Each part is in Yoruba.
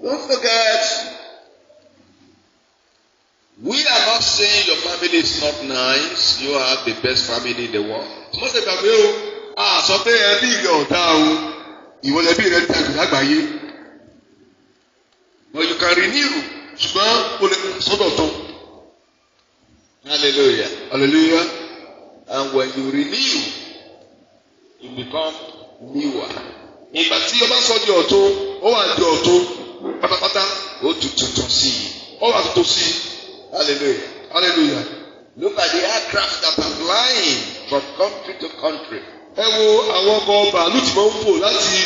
Don't forget, we are not saying your family is not nice. You have the best family in the world. Mo ṣe gbàgbé o, a sọ pé ẹbí rẹ ọ̀dà o, ìwọ lẹbí rẹ ń tàbí lágbàáyé. But you can renew. Ṣùgbọ́n o lè sọ́dọ̀ tán. Hallelujah. Hallelujah. And when you renew, you become newer. Ìgbà tí o bá sọ di ọ̀tun, ó wà di ọ̀tun pátápátá. Ó tuntun sí i. Ó wà tuntun sí i. Hallelujah. Hallelujah. Look at the aircraft that are flying from country to country. Ẹ wo àwọn ọkọ̀ bàálù tí wọ́n ń fò láti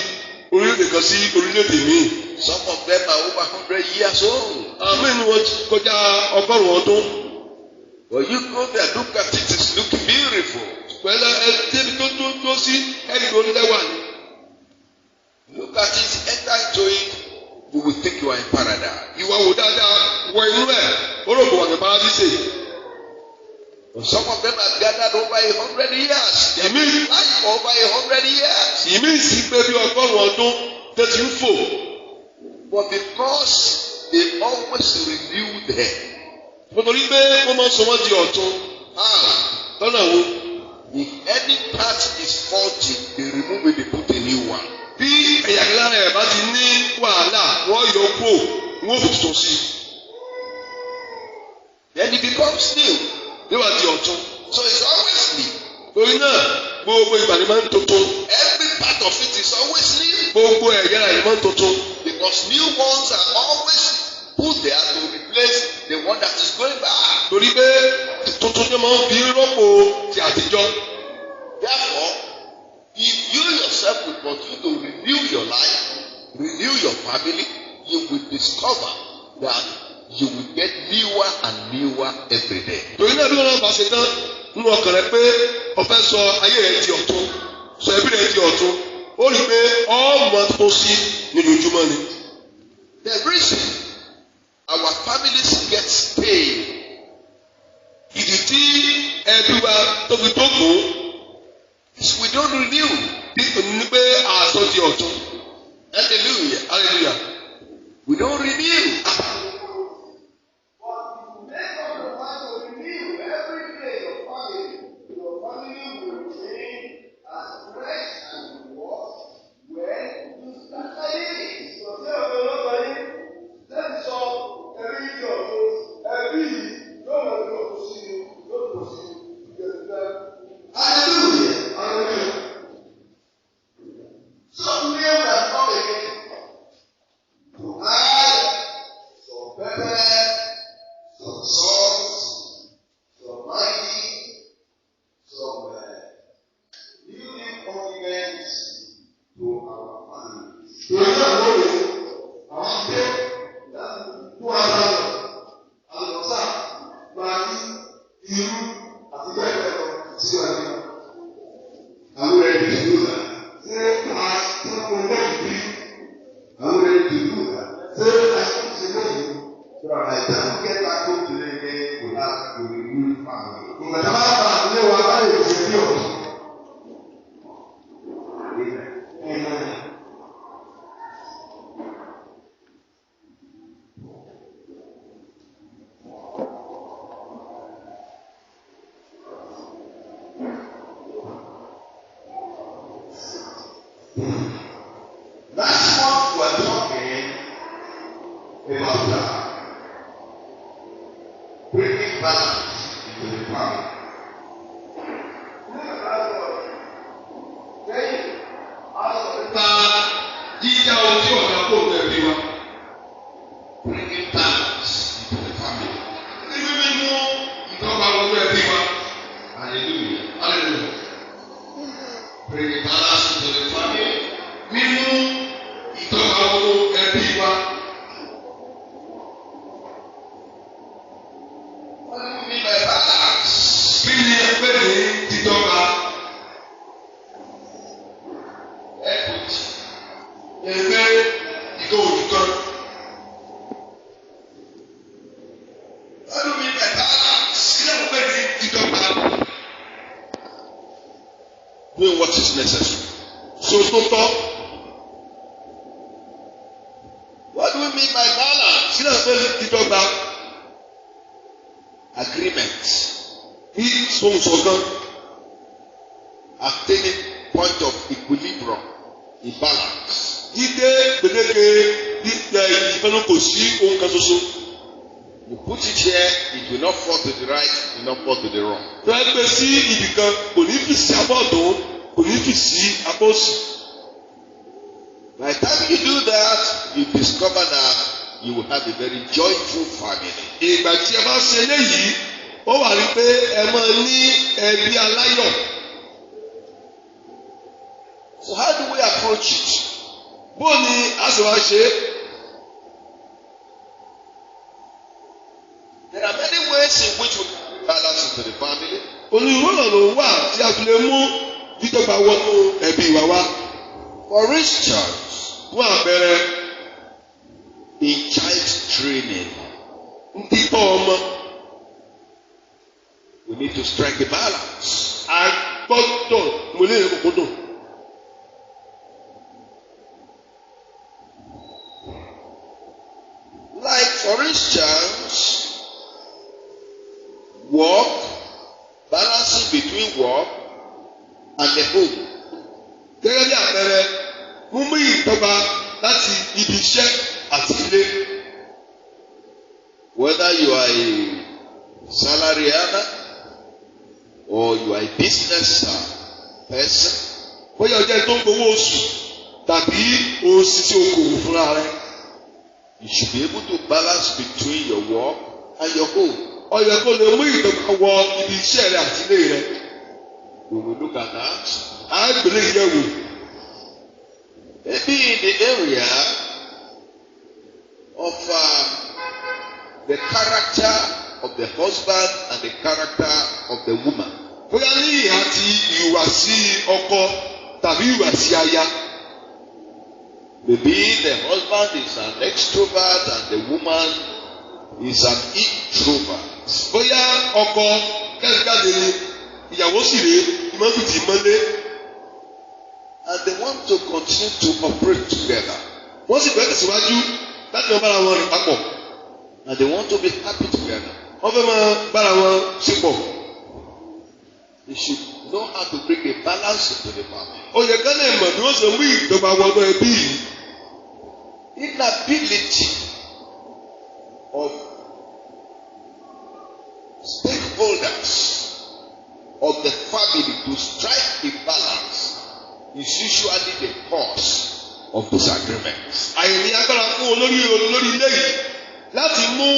orílẹ̀-èdè kan sí orílẹ̀-èdè míì. Some of them are over 100 years old. Àwọn inú wọn kọjá ọgọ́rùn-ún ọdún. When you go there, look at it, it's looking beautiful. Pẹ̀lú ẹni tó dúró sí ẹni tó lẹ́wà ni. Look at it, enter into it, you will think you are in paradise. Ìwà wò dáadáa wọ inú ẹ̀, ó rò kò wà ní paradíṣe. But some of them have gathered over 100 years. They have been alive over 100 years. Ìmí sì pé bí ọgọ́rùn-ún ọdún tó ti ń fò. But because they always renew them. Nítorí pé wọ́n máa ń sọ wọ́n di ọ̀tun. Lọ́nà wo? If any part is faulty, they remove it, they put a new one. Bí ẹ̀yà kan lára ẹ̀ bá ti ní wàhálà, wọ́n yọ kúrò, wọ́n fi tuntun sí i. Then it becomes new. Yóò wá di ọ̀tun. So it's always new. Torí náà, gbogbo ìgbà ni máa ń tuntun. Every part of it is always new. Gbogbo ẹ̀yà rẹ̀ máa ń tuntun. Because new ones are always put there to replace the one that is going back. Torí pé tuntun ni máa ń fi rọ́pò ti àtijọ́. Therefore, if you yourself will continue to renew your life, renew your family, you will discover that you will get newer and newer every day. Torí náà bí wọ́n bá ṣe tán nínú ọkàn rẹ pé o fẹ́ sọ ayé rẹ di ọ̀tun, sọ ẹbí rẹ di ọ̀tun, ó rí i pé ọmọ tó sí nínú ojúmọ́ ni. The reason our families get stale. Ìdí tí ẹbí wa tó fi tó kù is we don't renew. Ní pé àtọ́ di ọ̀tun. Hallelujah. Hallelujah. We don't renew. Doing what is necessary. So tó tọ́. What do we mean by balance? Kí náà pé dídọ́gba? Agreement. Bí sọ̀kan. Attaining point of equilibrium, in balance. Dídé gbèdéke ìfẹnukò sí ohun kan ṣoṣo. You put it here, it will not fall to the right, it will not fall to the wrong. Tó ẹ gbé sí ibì kan, kò ní fi sí apá ọ̀dọ́, kò ní fi sí apá òsì. By the time you do that, you discover that you will have a very joyful family. Ìgbà tí ẹ bá ṣe eléyìí, ó wà rí pé ẹ máa ní ẹbí aláyọ̀. So how do we approach it? Bó ni a sì wá ṣe é? There are many ways in which we can balance into the family. Onírúurú ọ̀nà ló wà tí a fi lè mú dídọ́gba wọnú ẹbí wa wá. For instance, Fún àpẹẹrẹ, in child training, títọ́ ọmọ, we need to strike a balance. a gbọ́dọ̀ mo lè rí kókó dùn. Like for instance, work, balancing between work and the home. Gẹ́gẹ́ bí àpẹẹrẹ, mímú ìdọ́gba láti ibi iṣẹ́ àti ilé. Whether you are a salary earner or you are a business person, Bóyá ọjọ́ tó ń gbowó oṣù tàbí òṣìṣẹ́ okòwò fúnra rẹ̀. you should be able to balance between your work and your home. Ó yẹ kó lè mú ìdọ́gba wọ ibi iṣẹ́ rẹ̀ àti ilé rẹ̀. We will look at that. À ń gbélé ìyẹ̀wò. Maybe in the area of the character of the husband and the character of the woman. Bóyá ní ìhà ti ìhùwàsí ọkọ tàbí ìhùwàsí aya. Maybe the husband is an extrovert and the woman is an introvert. Bóyá ọkọ kẹ́sìkáde ni ìyàwó sì rèé ìmọ̀tòtì mọ́lé. And they want to continue to operate together. Wọ́n sì fẹ́ tẹ̀síwájú láti máa bára wọn rìn papọ̀. And they want to be happy together. Wọ́n fẹ́ máa bára wọn ṣepọ̀. They should know how to bring a balance into the family. Ó yẹ ká lè mọ̀ bí wọ́n ṣe mú ìdọ́gba wọnú ẹbí yìí. Inability of stakeholders of the family to strike a balance is usually the cause of disagreements. Àìní agbára fún olórí ilé yìí láti mú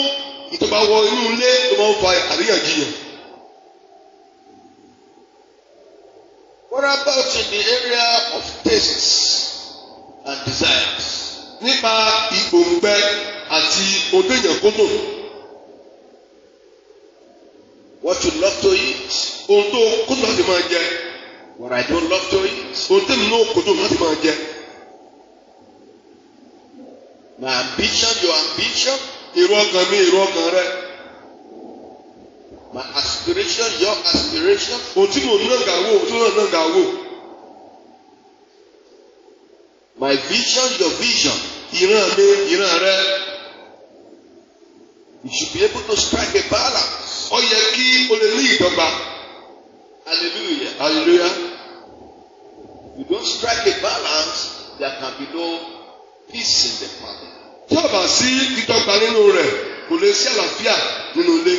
ìjọba wọ inú ilé tó máa ń fa àríyànjiyàn. What about in the area of tastes and desires? Nípa ìgbòǹgbẹ àti òdèyàn kótó. What you love to eat? Ohun tó kótó láti máa jẹ. What I don't love to eat? Ohun tẹ́mi náà kótó láti máa jẹ. My ambition, your ambition? Èrò ọkàn mi, èrò ọkàn rẹ. My aspiration, your aspiration? Ohun tí mo nàgà wò, ohun tí mo nàgà wò. My vision, your vision? Ìran mi, ìran rẹ. You should be able to strike a balance. Ó yẹ kí o lè ní ìdọ́gba. Hallelujah. Hallelujah. You don't strike a balance, there can be no peace in the family. Tí ó bá sí ìdọ́gba nínú rẹ̀, kò lè sí àlàáfíà nínú ilé.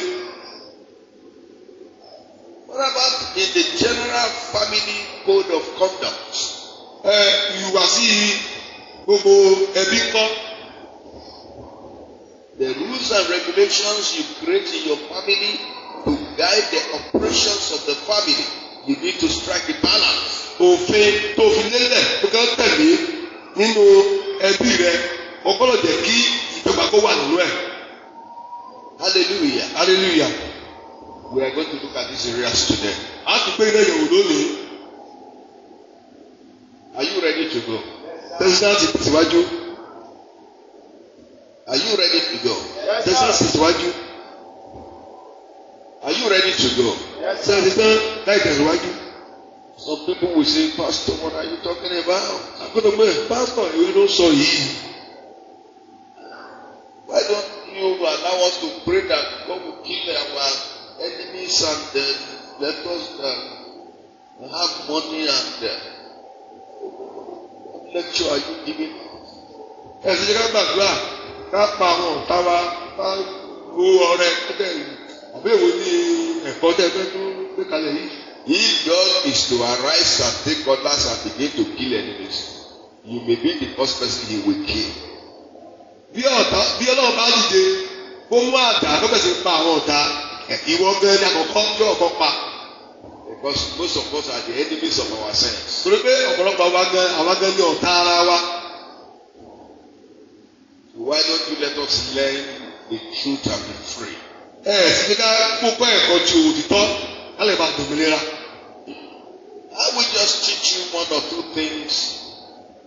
What about in the general family code of conduct? Ìhùwàsí gbogbo ẹbí kọ́. The rules and regulations you create in your family to guide the operations of the family, you need to strike a balance. Òfin tó fi lélẹ̀ tó kàn tẹ̀lé nínú ẹbí rẹ̀, ó gbọ́dọ̀ jẹ́ kí ìjọba kó wà nínú ẹ̀. Hallelujah. Hallelujah. We are going to look at these areas today. A tún gbé iná yẹ̀wò lónìí. Are you ready to go? Tẹ̀síláàtì tẹ̀síwájú. Are you ready to go? Tẹ̀síláàtì tẹ̀síwájú. Are you ready to go? Tẹ̀síláàtì tán láì tẹ̀síwájú. Some people will say, Pastor, what are you talking about? Àgbọ̀dọ̀ pé pásítọ̀ ìwé ló sọ yìí. to allow us to pray that God will kill our enemies and let us have money and what lecture are you giving? Ẹ̀sìn jẹ́ ká gbàdúrà ká pa àwọn ọ̀tá wa ká wo ọrẹ ẹgbẹ́ yìí àbí èwo ní ẹ̀kọ́ tẹ́ fẹ́ tó gbé kalẹ̀ yìí. If God is to arise and take orders and begin to kill enemies, you may be the first person he will kill. Bí Ọlọ́run bá dìde kó mú àdá kó bẹ̀rẹ̀ sí pa àwọn ọ̀tá ìwọ gan ni àkọ́kọ́ yóò kọ́ pa. Because most of us are the enemies of ourselves. Torí pé ọ̀pọ̀lọpọ̀ àwa gan ni ọ̀tá ara wa. Why don't you let us learn the truth and be free? Sì ní ká kókó ẹ̀kọ́ ju òtítọ́ ká lè bá dòmìnira. I will just teach you one or two things,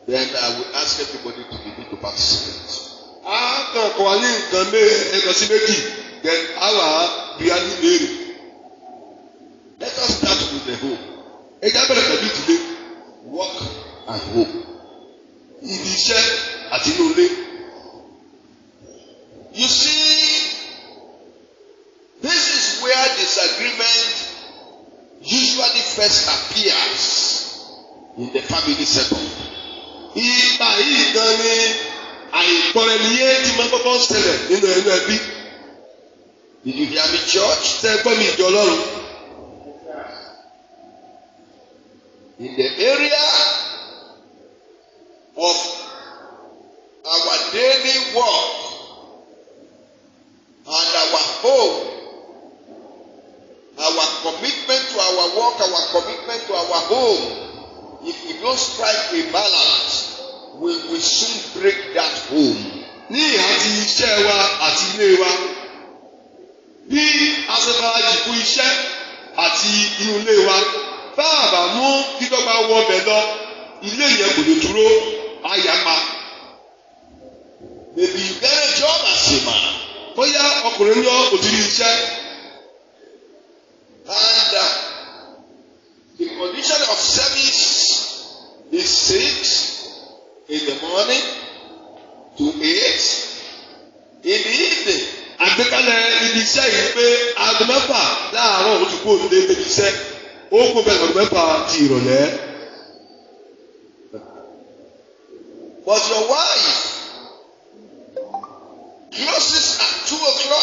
then I will ask everybody to begin to participate. A kàn kọ́ wa ní nǹkan ẹ̀kan sí méjì, then a wà á bí a ní ìbéèrè. Let us start with the home. Ẹ já bẹ̀rẹ̀ pẹ̀lú ìdílé. Work and home. Ibi iṣẹ́ àti inú ilé. You see, this is where disagreement usually first appears in the family setup. Ìgbà yìí gan ni àìgbọ́ra-ẹni-yé tí máa kọ́kọ́ ṣẹlẹ̀ nínú ẹbí. Did you hear me, church? Ṣé ẹ gbọ́ mi ìjọ Ọlọ́run? In the area of our daily work and our home, our commitment to our work, our commitment to our home, if we don't strike a balance, we will soon break that home. Ní ìhà ti iṣẹ́ wa àti ilé wa, bí aṣèkájì fún iṣẹ́ àti inú ilé wa, bá àbá mú dídọ́gba wọ ọbẹ̀ lọ, ilé yẹn kò lè dúró, á yá pa. Maybe you get a job as a man. Bóyá ọkùnrin ní òtítí iṣẹ́. And the condition of service is 6 in the morning to 8 in the evening. Àgbékalẹ̀ ibi iṣẹ́ yìí pé aago 6 láàárọ̀ ó ti kó òde ibi iṣẹ́, ó kó bẹ́ẹ̀ aago 6 ti ìrọ̀lẹ́. But your wife closes at 2:00.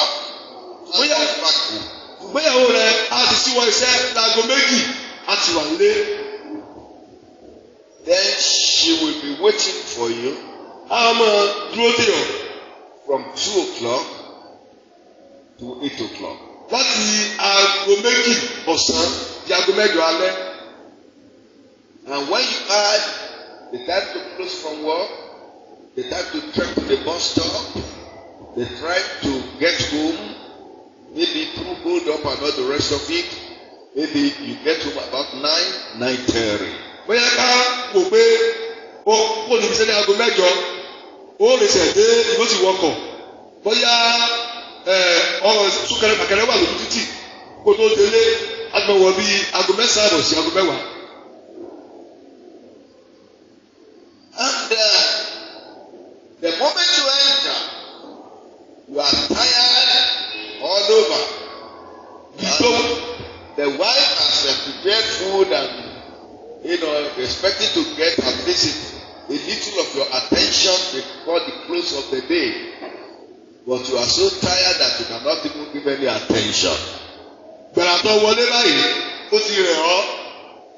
Ìgbéyàwó rẹ̀ á ti síwọ́ iṣẹ́ láago 2 á ti wà nílé. Then she will be waiting for you. A máa dúró dè ọ́. From 2:00 to 8:00. Láti aago 2 ọ̀sán di aago 8 alẹ́. And when you add the time to close from work, the time to trek to the bus stop, the time to get home, maybe through hold up and all the rest of it, maybe you get home about 9:30. Bóyá ká wò pé ó kó níbi iṣẹ́ ní aago 8, ó lè ṣẹ̀ dé ìlú ti wọkọ̀. Bóyá ọ̀rọ̀ súnkẹrẹ màkẹrẹ wà lójú títì kó tó délé agbọ̀wọ̀ bíi aago 9 àbọ̀ sí aago 10. And the moment you enter, you are tired all over. The wife has prepared food and, expecting to get at least a little of your attention before the close of the day. But you are so tired that you cannot even give any attention. Gbàrà tó wọlé báyìí, ó ti rẹ̀ ọ́.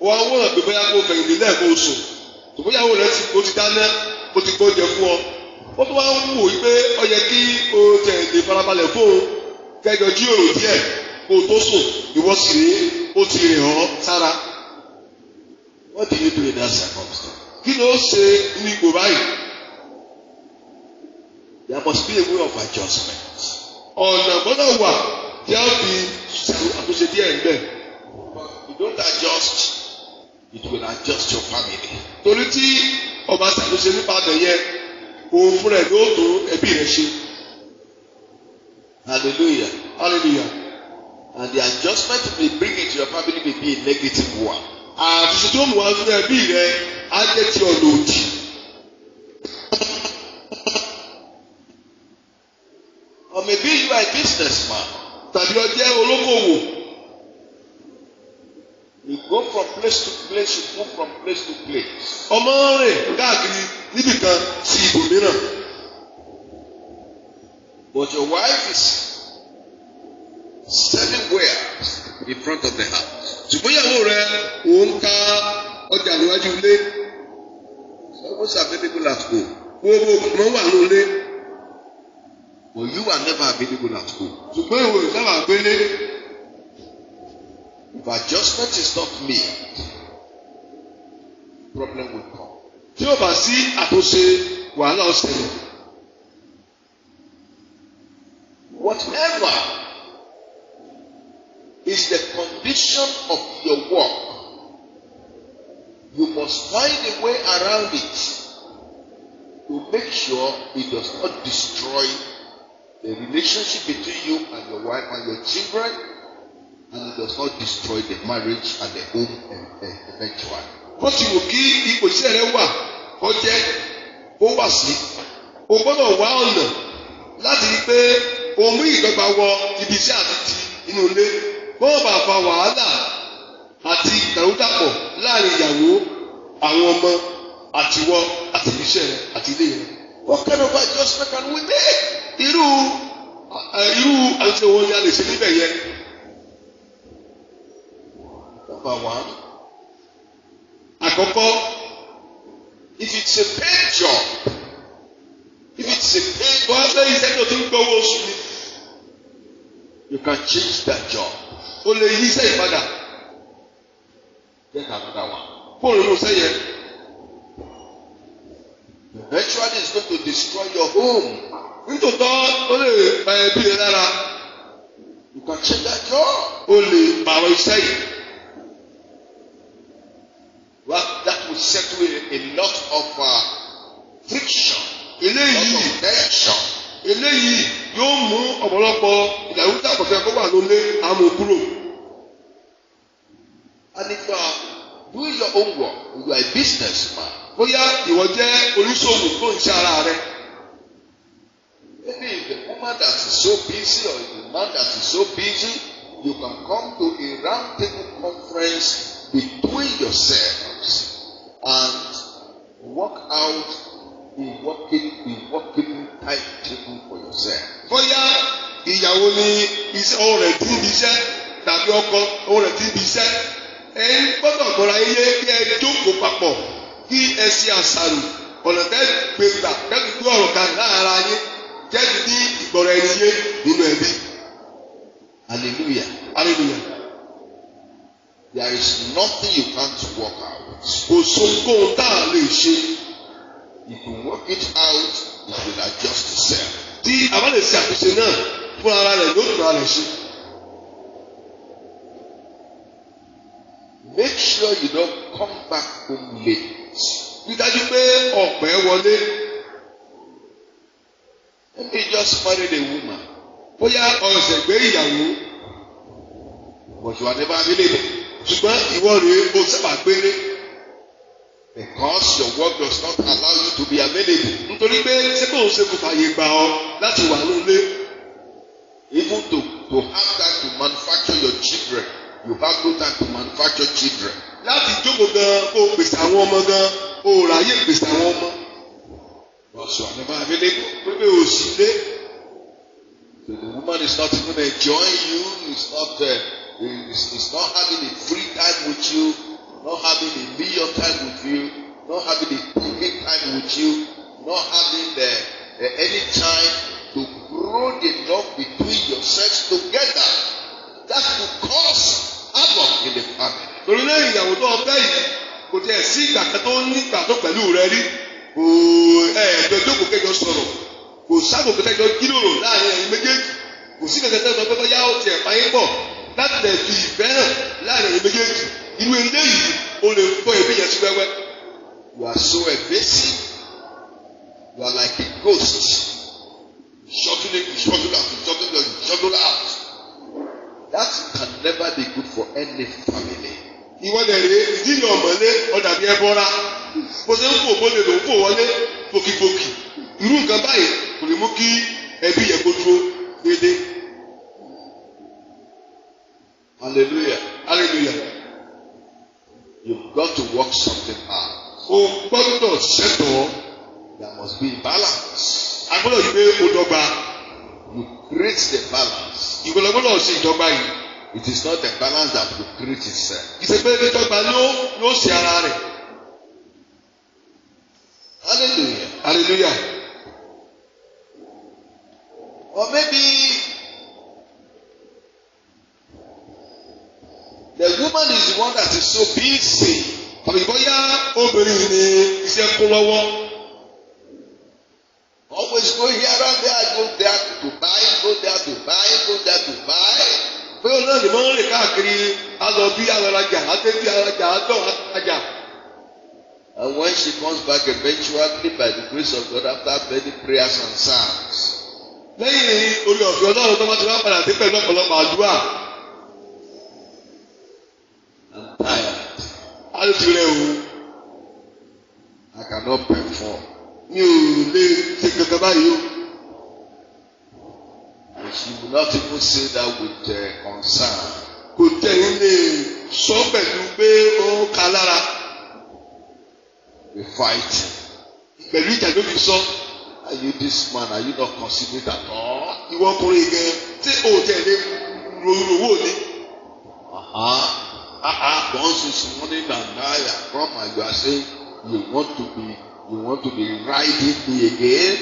Wọ́n wọ́n pé bóyá kó fẹ̀yìntì lẹ́ẹ̀kó sùn. Tòbóyàwó rẹ̀ ó ti dáná, ó ti gbóúnjẹ fún ọ. Ó tún wá ń wò wípé ó yẹ kí o tẹ̀lé farabalẹ̀ fóun kẹjọ jíròrò díẹ̀ kó o tó sùn. Ìwọ sì rèé, ó ti rẹ̀ ọ́ sára. What do you do in that circumstance? Kí ló ṣe ní ipò báyìí? There must be a way of adjustment. Ọ̀nà gbọ́dọ̀ wà tí a fi àtúnṣe díẹ̀ ń bẹ̀. If you don't adjust, it will adjust your family. Torí tí ọba ṣàtúnṣe nípa àtẹ̀yẹ, òun fúnra ẹ̀ yóò tó ẹbí rẹ̀ ṣe. Hallelujah. Hallelujah. And the adjustment may bring into your family may be a negative one. Àtúnṣe tó mú wá fún ẹbí rẹ̀ á jẹ́ ti ọ̀nà òdì. Or Or maybe you are a businessman. Tàbí ó jẹ́ olókòwò. You go from place to place, you move from place to place. Ọmọ rìn káàkiri níbìkan sí ibòmíràn. But your wife is selling wares in front of the house. Ṣùgbọ́n ìyàwó rẹ̀ òun ká ọjà níwájú ilé. It's always available at home. Gbogbo ọmọ wà ní ilé. But you are never available at home. Ṣùgbọ́n ìwé sábà gbélé. If adjustment is not made, problem will come. Tí ó bá sí àtúnṣe, wàhálà ó ṣẹlẹ̀. Whatever is the condition of your work, you must find a way around it to make sure it does not destroy the relationship between you and your wife and your children, and it does not destroy the marriage and the home eventually. Bó ti wù kí ipò iṣẹ́ rẹ wà kó jẹ́ ó wà sí, o gbọ́dọ̀ wá ọ̀nà láti rí pé o mú ìdọ́gba wọ ibi iṣẹ́ àti ti inú ilé kó má bàa fa wàhálà àti ìdàrúdàpọ̀ láàrin ìyàwó, àwọn ọmọ, àtiwọ́ àti iṣẹ́ rẹ àti ilé rẹ. What kind of adjustment can we make? Irú àti owó ni a lè ṣe níbẹ̀ yẹn. Number one, àkọ́kọ́, if it's a paid job, wọ́n á fẹ́ iṣẹ́ tó ti ń gbowó oṣù ni. You can change that job. O lè yí iṣẹ́ ìpadà. Get another one. Fóònù ló ṣe yẹn. Eventually it's going to destroy your home. Nítòótọ́ ó lè pa ẹbí rẹ lára. You can change that job. O lè pààrọ̀ iṣẹ́ yìí. Well, that will settle a lot of friction, a lot of tension. Eléyìí yóò mú ọ̀pọ̀lọpọ̀ ìdàrúdàpọ̀ fẹ́ kó wà lólé àmú kúrò. And if you are doing your own work, you are a businessman. Bóyá ìwọ jẹ́ oníṣòwò tó ń ṣe ara rẹ. Maybe if the woman that is so busy or the man that is so busy, you can come to a round table conference between yourselves and work out a workable timetable for yourself. Bóyá ìyàwó ni ọwọ́ rẹ̀ ti ń bí iṣẹ́ tàbí ọkọ ọwọ́ rẹ̀ ti ń bí iṣẹ́. Ẹ̀yin gbọ́dọ̀ gbọ́ra iye kí ẹ jókòó papọ̀ kí ẹ ṣe àṣàrò ọ̀nà tẹ́gbẹ̀gbà tẹ́gbẹ̀gbẹ̀ ọ̀rọ̀ kan láàárín ayé jẹ́bi ní ìgbọ̀rọ̀ ẹni yé nínú ẹbí. Hallelujah. Hallelujah. There is nothing you can't work out. Kò sóhunkóhun tá a lè ṣe. If you work it out, it will adjust itself. Tí a bá lè ṣe àtúnṣe náà fún ara rẹ̀ ló tún ara rẹ̀ ṣe. Make sure you don't come back home late. Rí dájú pé ọ̀pẹ́ wọlé. Maybe you just married a woman. Bóyá ọ̀sẹ̀ gbé ìyàwó. But you are never available. Ṣùgbọ́n ìwọ rèé o sábà gbélé. Because your work does not allow you to be available. Nítorí pé ṣé kò ń ṣe kò fàyè gbà ọ́ láti wà nílé. Even to have time to manufacture your children, you have no time to manufacture children. Láti jókòó gan kó o pèsè àwọn ọmọ gan o ráyè pèsè àwọn ọmọ. Because you are never available. Pépé o sì lé. So the woman is not even enjoying you. It's not having a free time with you. Not having a meal time with you, not having a TV time with you, not having any time to grow the love between yourselves together. That will cause havoc in the family. Torí lẹ́yìn ìyàwó tó ọbẹ̀ yìí kò tiẹ̀ sí ìgbà kan tó ní ìgbà tó pẹ̀lú rẹ rí. Kò ẹ̀ẹ́dọ̀ jókòó kẹjọ sọ̀rọ̀. Kò sábò kẹjọ jíròrò láàrin ẹ̀yin méjèèjì. Kò sí kẹkẹ tẹ́lẹ̀ pé bóyá ó tiẹ̀ pààyàn pọ̀ láti lè fi ìfẹ́ hàn láàrin ẹ̀yin méjèèjì. Inú ilé yìí o lè kọ́ ẹbí yẹn sí wẹ́wẹ́. You are so evasive. You are like a ghost. Shuttle out. That can never be good for any family. Ìwọ́dẹ̀ rèé ìdílé ọ̀mọ̀lé ọ̀dàbí ẹbọra. Bó ṣe ń fò bóde ló ń fò wọlé fòkìfòkì. Irú nǹkan báyìí kò lè mú kí ẹbí yẹn kó dúró. dédé. Hallelujah. Hallelujah. You've got to work something out. O gbọ́dọ̀ ṣẹ́tọ̀. There must be balance. A gbọ́dọ̀ yí pé o dọ́gba. You create the balance. Ìgbọ́dọ̀ gbọ́dọ̀ ṣe ìdọ́gba yìí. It is not a balance that will create itself. Ìṣèpé dídọ́gba ló ṣe ara rẹ̀. Hallelujah. Hallelujah. Or maybe the woman is the one that is so busy. Tàbí bóyá obìnrin ni iṣẹ́ kún lọ́wọ́. Always go here and there, go there to buy, go there to buy, go there to buy. Pé òun náà lè máa ń rìn káàkiri alọ bí alọ́rajà, àtẹ́bí alọ́rajà, àtọ́ alọ́rajà. And when she comes back eventually by the grace of God after many prayers and psalms. Lẹ́yìn orí ọ̀fẹ́ Ọlọ́run tó bá ti wá padà sí pẹ̀lú ọ̀pọ̀lọpọ̀ àdúrà. I'm tired. A lè ti rẹ̀ o. I cannot perform. Mi ò lè ṣe kankan báyìí o. And she will not even say that with concern. Kò tẹ̀yìn lè sọ pẹ̀lú pé ó ka lára. We fight. Pẹ̀lú ìjà ló fi sọ. Are you this man? Are you not considerate at all? Ìwọ ọkùnrin gan tí o tẹ̀lé owó ni. Once this morning and now you have come and you are saying you want to be riding me again.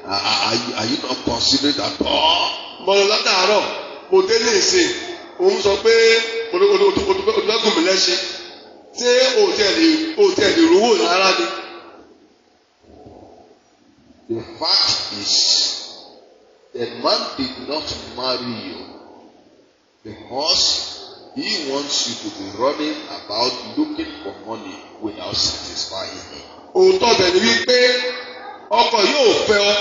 Are you not considerate at all? Mo lọ látàárọ̀, mo dé ní ìsìn, òun sọ pé olùdókòwò mi lẹ́sìn. Ṣé o tẹ̀lé owó rárá ni? The fact is, the man did not marry you because he wants you to be running about looking for money without satisfying him. Òótọ́ bẹ̀ ni wípé ọkọ yóò fẹ́ ọ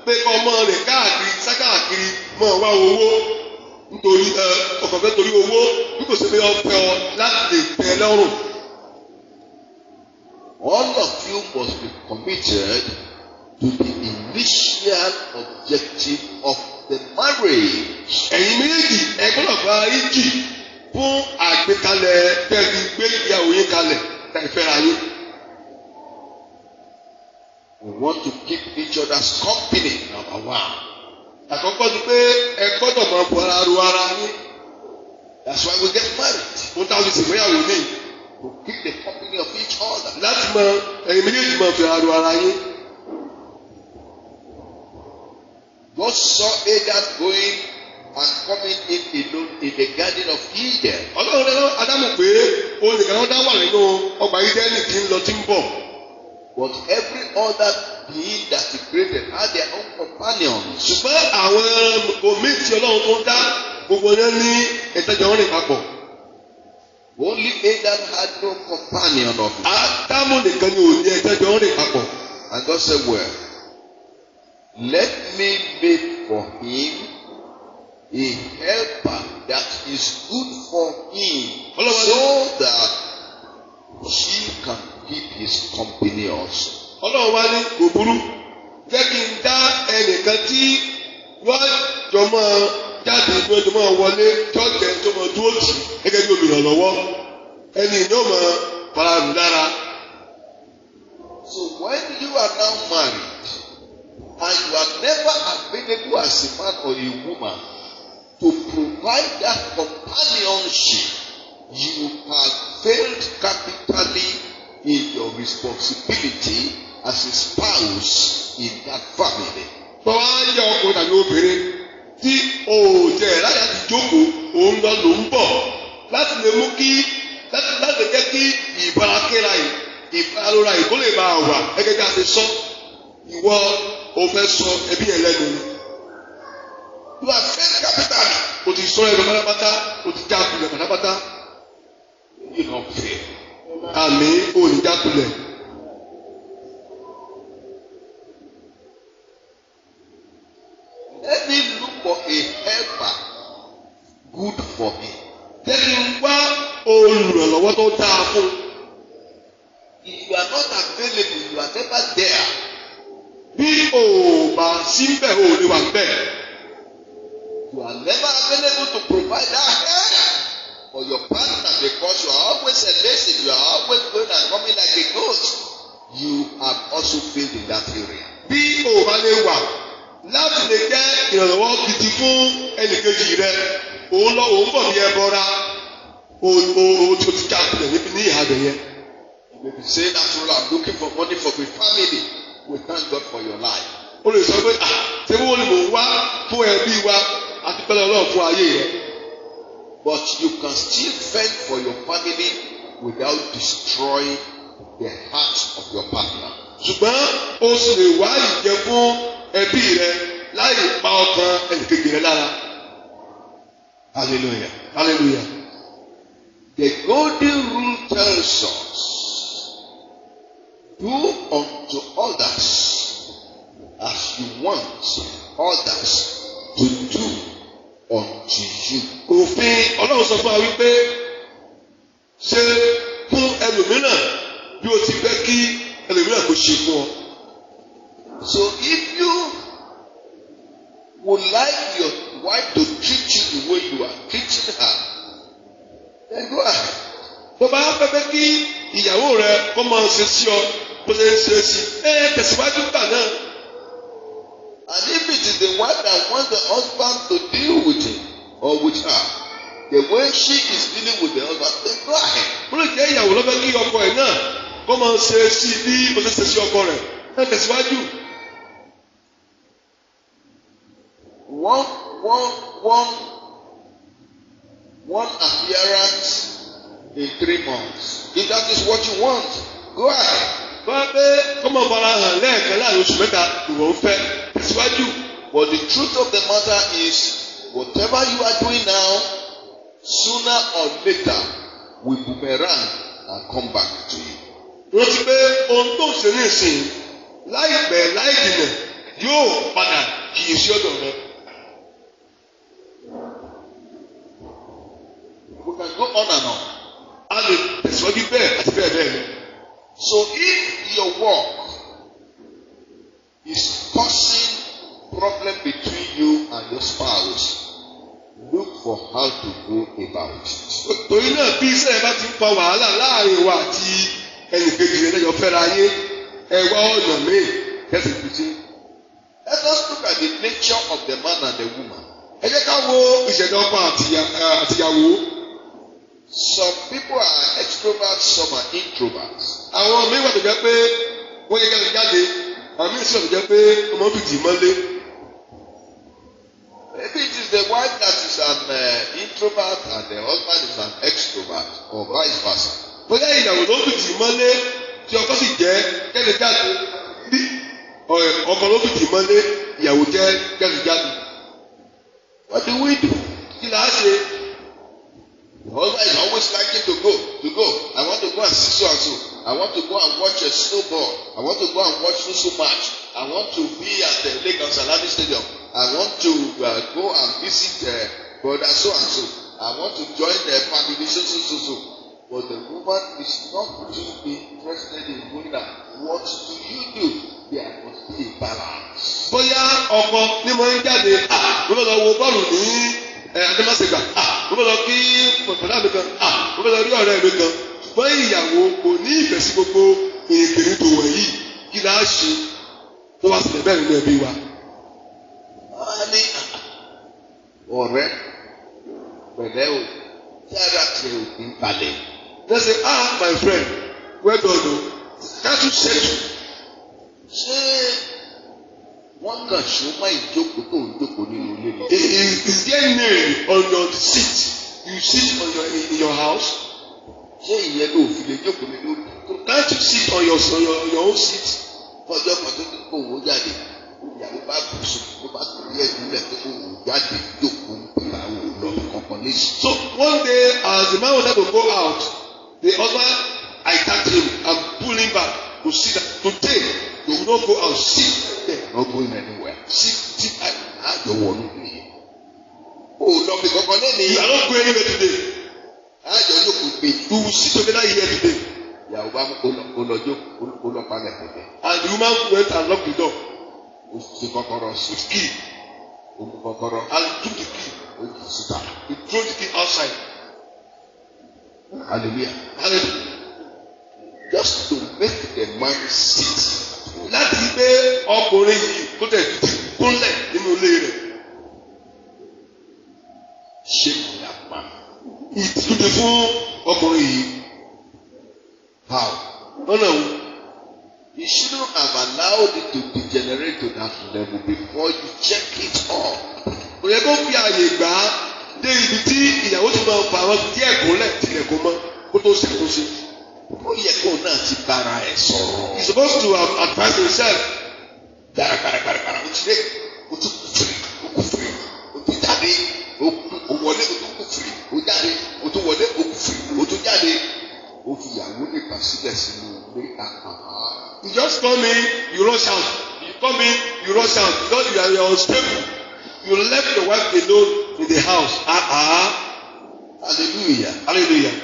pé kọ́ ọmọ rẹ̀ káàkiri sákàkiri mọ̀ wá owó nítorí ọkọ fẹ́ torí owó bí kò sí pé ọ fẹ́ ọ láti lè tẹ́ lọ́rùn. All of you must be committed to the initial objective of the marriage. Ẹ̀yin méjì ẹ gbọ́dọ̀ gba ìjì fún àgbékalẹ̀ bẹ́ẹ̀ni gbé ìyàwó yín kalẹ̀ tẹ̀ fẹ́ra yín. We want to keep each other's company, number one. Àkọ́kọ́ ni pé ẹ gbọ́dọ̀ máa bọ̀ ara ru ara yín. That's why we get married. Mo ta fi ṣègbéyàwó ní. To keep the company of each other. Láti mọ ẹ̀yin méjèèjì máa fi ara ru ara yín. God saw Adam going and coming in alone in the garden of Eden. Ọlọ́run lẹ́nu Ádámù pé òun nìkan ló dá wà nínú ọgbà Ídẹ́nì tí ń lọ tí ń bọ̀. But every other being that he created had their own companions. Ṣùgbọ́n àwọn omi tí Ọlọ́run tó ń dá gbogbo yẹn ní ìtẹ́jọ́ rìn papọ̀. Only Adam had no companion of his. Ádámù nìkan ni ò ní ìtẹ́jọ́ rìn papọ̀. And God said, well, let me make for him a helper that is good for him, so that she can keep his company also. Ọlọ́run wá ní kò burú jẹ́ kí n dá ẹnìkan tí wọ́n jọ máa jáde ní ọjọ́ máa wọlé jọ́jẹ́ tó máa dúró tì gẹ́gẹ́ bí olùrànlọ́wọ́ ẹni ní ó máa fara rù lára. So when you are now married and you are never available as a man or a woman to provide that companionship, you have failed capitally in your responsibility as a spouse in that family. Bọ́lá ń yẹ ọkùnrin tàbí obìnrin tí òòjẹ́ láyà ti jókòó òun lọ ló ń bọ̀ láti lè mú kí láti jẹ́ kí ìbárakéra ìbárora ìkó lè máa wà gẹ́gẹ́ bí a ti sọ ìwọ ò fẹ́ sọ ẹbí yẹn lẹ́nu ni. You have failed capitally. O ti sọ ẹ̀rọ pátápátá o ti jákulẹ̀ pátápátá. You don't fail. Àmì ò ní jákulẹ̀. Let me look for a helper good for me. Jẹ́ kí n wá olùrànlọ́wọ́ tó dáa fún. If you are not available, you are never there. Bí o bá sí bẹ́ẹ̀ o lè wà bẹ́ẹ̀. You are never available to provide that help for your partner because you are always evasive. You are always going and coming like a ghost. You have also failed in that area. Bí o bá lè wà láti lè jẹ́ ìrànlọ́wọ́ gidi fún ẹnìkejì rẹ, òun bọ̀ bí ẹbọra, o ti já kulẹ̀ ní ìhà rẹ̀ yẹn. You may be saying after all, I'm looking for money for my family. We thank God for your life. O lè sọ pé ṣé wọ́n ní mò ń wá fún ẹbí wa àti pẹ́lú Ọlọ́run fún ayé rẹ̀. But you can still fend for your family without destroying the heart of your partner. Ṣùgbọ́n o sì lè wá ìjẹ fún ẹbí rẹ láì pa ọkàn ẹnìkejì rẹ lára. Hallelujah. Hallelujah. The golden rule tells us, do unto others as you want others to do unto you. Òfin Ọlọ́run sọ fún wa wípé ṣe fún ẹlòmíràn bí o ti fẹ́ kí ẹlòmíràn kò ṣe fún ọ. So if you would like your wife to treat you the way you are treating her, then go ahead. Tó bá fẹ́ kí ìyàwó rẹ kó máa ṣe sí ọ bó ṣe ń ṣe sí tẹ̀síwájú gbà náà. And if it is the wife that wants the husband to deal with him or with her, the way she is dealing with the husband, then go ahead. Ó lè jẹ́ ìyàwó lọ́fẹ́ kí ọkọ ẹ̀ náà kó máa ṣe sí bí ó ṣe ṣe sí ọkọ rẹ̀ tẹ̀síwájú. One appearance in 3 months. If that is what you want, go ahead. Bá pé kó máa fara hàn lẹ́ẹ̀kan láàrin oṣù mẹ́ta ìwọ ń fẹ́ tẹ̀síwájú. But the truth of the matter is, whatever you are doing now, sooner or later will boomerang and come back to you. Rántí pé ohun tó ń ṣe ní ìsìn láìpẹ́ láì jìnnà yóò padà kì í sí ọ̀dọ̀ rẹ. We can go on and on. A lè tẹ̀síwájú bẹ́ẹ̀ àti bẹ́ẹ̀ bẹ́ẹ̀ lọ. So if your work is causing problem between you and your spouse, look for how to go about it. Torí náà bí iṣẹ́ bá ti ń fa wàhálà láàrin wa àti ẹnìkejì rẹ̀ lẹ́yọ̀ fẹ́ra yé ẹ wá ọ̀nà míì kẹ́sì fìtí. Let us look at the nature of the man and the woman. Ẹ jẹ́ ká wo ìṣẹ̀dá ọkọ àtìyàwó. Some people are extroverts, some are introverts. Àwọn míì wà tó jẹ́ pé wọ́n yẹ kẹ́sì jáde, àwọn míì sì wà tó jẹ́ pé ọmọ fìdí mọ́lé. Maybe it is the wife that is an introvert and the husband is an extrovert, or vice versa. Bóyá ìyàwó ló fìdí mọ́lé tí ọkọ sì jẹ́ kẹ́sì jáde. Ọkọ ló fìdí mọ́lé ìyàwó jẹ́ kẹ́sì jáde. What do we do? Kí la ṣe? The husband is always liking to go. I want to go and see so and so. I want to go and watch a snowball. I want to go and watch so match. I want to be at the Lagos Salami Stadium. I want to go and visit brother so and so. I want to join the family so. But the woman is not too interested in doing that. What do you do? There must be a balance. Bóyá ọkọ ní mo ń jáde, mo fẹ́ lọ wo bọ́ọ̀lù ní Adémásègbà, mo fẹ́ lọ kí pọ̀pọ̀lá mi kan, mo fẹ́ lọ rí ọ̀rẹ́ mi kan. Ṣùgbọ́n ìyàwó kò ní ìfẹ́ sí gbogbo ìrìnkèrè tó wọ̀nyí kí la ṣe tó wá sílẹ̀ bẹ́ẹ̀ nínú ẹbí wa. Wọ́n ní ọ̀rẹ́ pẹ̀lẹ́ o, tí ara tiẹ̀ ò ní balẹ̀. They say, my friend, well done o, can't you settle? Ṣé wọ́n kàn ṣó má ìjókòó tó ń jókòó nínú ilé ni? Is there nail on your seat? You sit in your house? Ṣé ìyẹn ló fi lè jókòó nínú ilé? Can't you sit on your own seat? Ọjọ́ kan tó kó òun jáde, ìyàwó bá bù sùn, ló bá tó yẹ ìdílé tó kó òun jáde jókòó ìgbà wo lọ kankan léṣe. So one day as the man wanted to go out, the husband attacked him and pulled him back to see that today you will not go out, sit there. Not going anywhere. Sit àjọ wọnú nìyẹn. O lọ fi kankan lẹ́nu you yìí. are not going anywhere today. Àjọ jókòó gbé. We will sit together here today. Ìyàwó bá mú kó lọ palẹ̀ kọ̀tẹ̀. And the woman went and locked the door Ó fi kọ́kọ́rọ́ sí. with key. And took the key. He threw the key outside. Hallelujah. Hallelujah. Just to make the man sit. Láti gbé ọkùnrin yìí kó tẹ̀ fi kúnlẹ̀ nínú ilé rẹ̀. Ṣé kò yà pa? Ìtúbi fún ọkùnrin yìí. How? Lọ́nà wo? You shouldn't have allowed it to degenerate to that level before you check it all. Kò yẹ kó fi àyè gbà á dé ibi tí ìyàwó ti máa fa àwọn díẹ̀ kúnlẹ̀ tilẹ̀ kó mọ́ kó tó ṣàtúnṣe. Ó yẹ kó náà ti bára ẹ̀ sọ̀rọ̀. He is supposed to have advised himself. Gbàràgbàràgbàrà o ti dé, o tún kú fèrè, o tún jáde, o wọlé, o tún kú fèrè, o jáde, o tún wọlé, o kú fèrè, o tún jáde. O fi ìyàwó nípa sílẹ̀ sínú ilé àhàhà. You just come in, you rush out. You come in, you rush out. Because you are unstable. You left your wife alone in the house. Hallelujah. Hallelujah.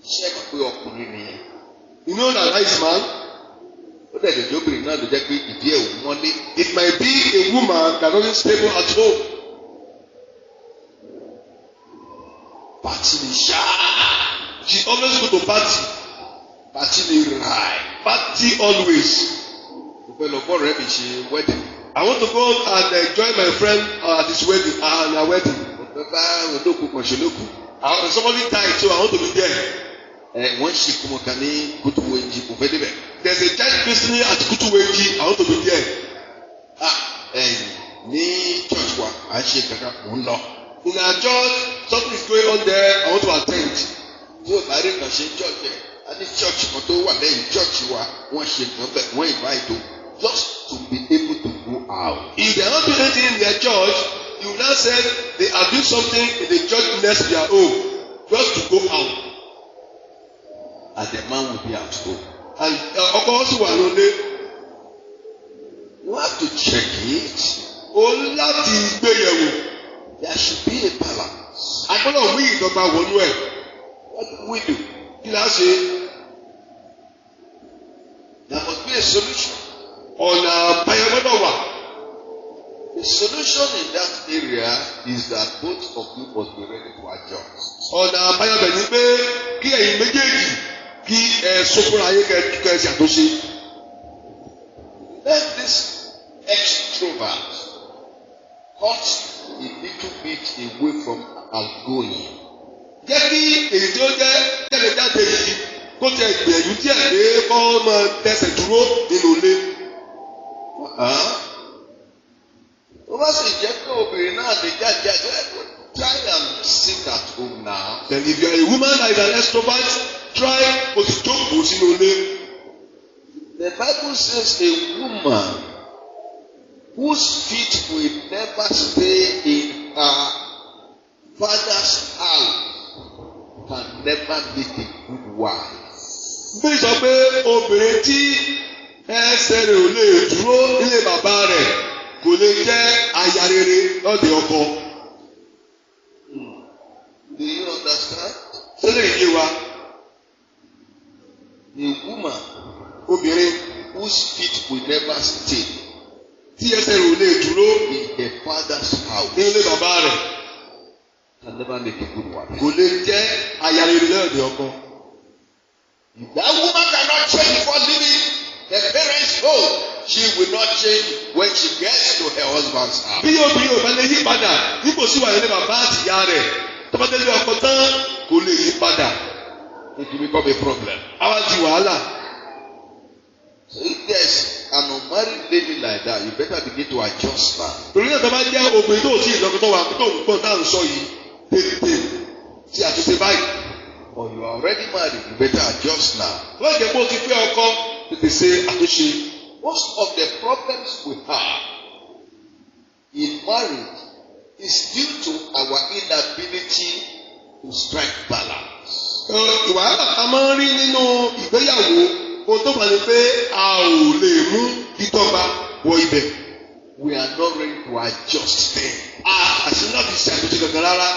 Ṣé ẹ pé ọkùnrin nìyẹn? You know that nice man? Ó dẹ̀ lè jóbìnrin náà ló jẹ́ pé ìdí ẹ̀ ò mọ́lé. It might be a woman that doesn't stable at home. Pàtí ni ṣáá. She always go to party. Pàtí ni ràì. Party always. Mo fẹ́ lọ bọ́ ọ̀rẹ́ mi ṣe wedding. I want to go and join my friend at his wedding and her wedding. Mo fẹ́ bá olókùn kan ṣe lókùn. Somebody died, so I want to be there. Wọ́n ṣe kúmọ̀ kan ní Kutuwenji, mo fẹ́ débẹ̀. There's a church christening at Kutuwenji. I want to be there. Ní church wa, à ń ṣe kankan, mò ń lọ. In our church, something is going on there. I want to attend. Tí o bá rí kan ṣe church ẹ̀, a ní church kan tó wà lẹ́yìn church wa, wọ́n ṣe nǹkan bẹ̀, wọ́n invite o, just to be able to go out. If they are not doing anything in their church, you now said they are doing something in the church next to their home, just to go out. And the man will be at home. And ọkọ wọn sì wà lóde. You have to check it. O láti gbé yẹ̀wò. There should be a balance. A gbọ́dọ̀ wí ìdọ́gba wọnú ẹ̀. What do we do? Kí la ṣe? There must be a solution. Ọ̀nà àbáyọ gbọ́dọ̀ wà. The solution in that area is that both of you must be ready to adjust. Ọ̀nà àbáyọ bẹ̀ ni pé kí ẹ̀yin méjèèjì kí ẹ sọ́kúnra ayé kẹ́ ẹ ṣàtúnṣe. Let this extrovert cut a little bit away from outgoing. Jẹ́ kí èyí tí ó jẹ́ jáde yìí kó tẹ ìgbìyànjú díẹ̀ pé kọ́ máa tẹsẹ̀ dúró nínú ilé. Ó bá sì jẹ́ pé obìnrin náà lè jáde àgbẹ̀ try and sit at home now. Then if you are a woman that is an extrovert, try kó ti jókòó sínú ilé. The Bible says a woman whose feet will never stay in her father's house can never make a good wife. Bí sọ pé obìnrin tí ẹsẹ̀ rẹ̀ ò lè dúró nílé bàbá rẹ̀ kò lè jẹ́ aya rere lọ́dọ̀ ọkọ. Do you understand? Sílẹ̀ ìyé wa. A woman obìnrin whose feet will never stay tí ẹsẹ̀ rẹ̀ ò lè dúró in her father's house nílé bàbá rẹ̀ can never make a good wife. kò lè jẹ́ aya rere lọ́dọ̀ ọkọ. If that woman cannot change before leaving her parents' home, she will not change when she gets to her husband's house. Bí obìnrin ò bá lè yí padà nípò sí wà nílé bàbá àti ìyá rẹ̀ tó bá délé ọkọ tán kò lè yí padà. It will become a problem. Àwa di wàhálà. So if there's an unmarried lady like that, you better begin to adjust now. Torí náà tó bá jẹ́ obìnrin tó ti ìlọ́kọ̀tọ̀ wà tó ń gbọ́ tá à ń sọ yìí tètè tí àtúnṣe báyìí. Or you are already married, you better adjust now. Wọ́n jẹ́ pé o ti fẹ́ ọkọ tètè ṣe àtúnṣe. Most of the problems we have in marriage is due to our inability to strike balance. Ìwàhálà ká máa ń rí nínú ìgbéyàwó ohun tó fà ní pé a ò lè mú dídọ́gba wọ ibẹ̀. We are not ready to adjust them. Àti láti ṣe àtúnṣe kankan rárá.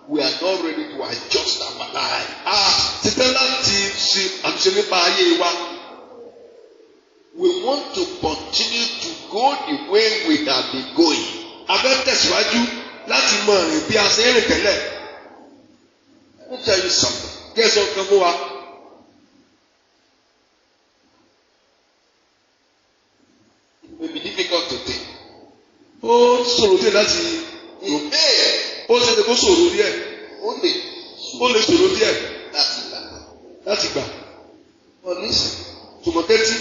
We are not ready to adjust our life. Ti tẹ́ láti ṣe àtúnṣe nípa ayé wa. We want to continue to go the way we have been going. a fẹ́ tẹ̀síwájú láti mọ ìrìn bí a ṣe ń rìn tẹ́lẹ̀. Let me tell you something. Kí ẹ sọ nǹkan fún wa. It may be difficult to take. Ó ṣòro díẹ̀ láti It may ó ṣe é kó ṣòro díẹ̀. Ó lè ṣòro díẹ̀ láti gbà. But listen, Ṣùgbọ́n tẹ́tí.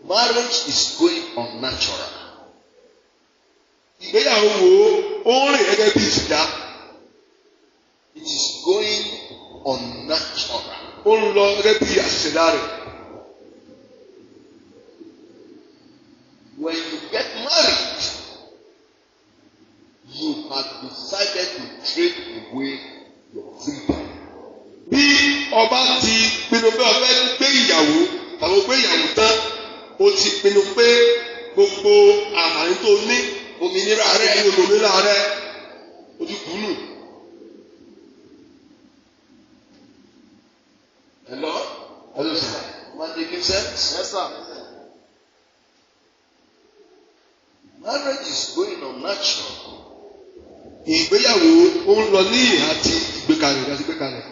marriage is going unnatural. Ìgbéyàwó wo ó ń rìn gẹ́gẹ́ bí ìṣẹ̀dá. It is going unnatural. Ó ń lọ gẹ́gẹ́ bí àṣìṣẹ̀dá rẹ̀. When you get married, you have decided to trade away your freedom. Bí ọba ti pinnu pé ọfẹ́ gbé ìyàwó tàbí gbé ìyàwó tán, ó ti pinnu pé gbogbo àǹfààní tó ní Òmìnira rẹ. òmìnira rẹ ó ti kú nù. Hello? Hello, sir. Am I making sense? Yes, sir. Marriage is going unnatural. Ìgbéyàwó ó ń lọ ní ìhà ti ìgbékalẹ̀ àti ìgbékalẹ̀.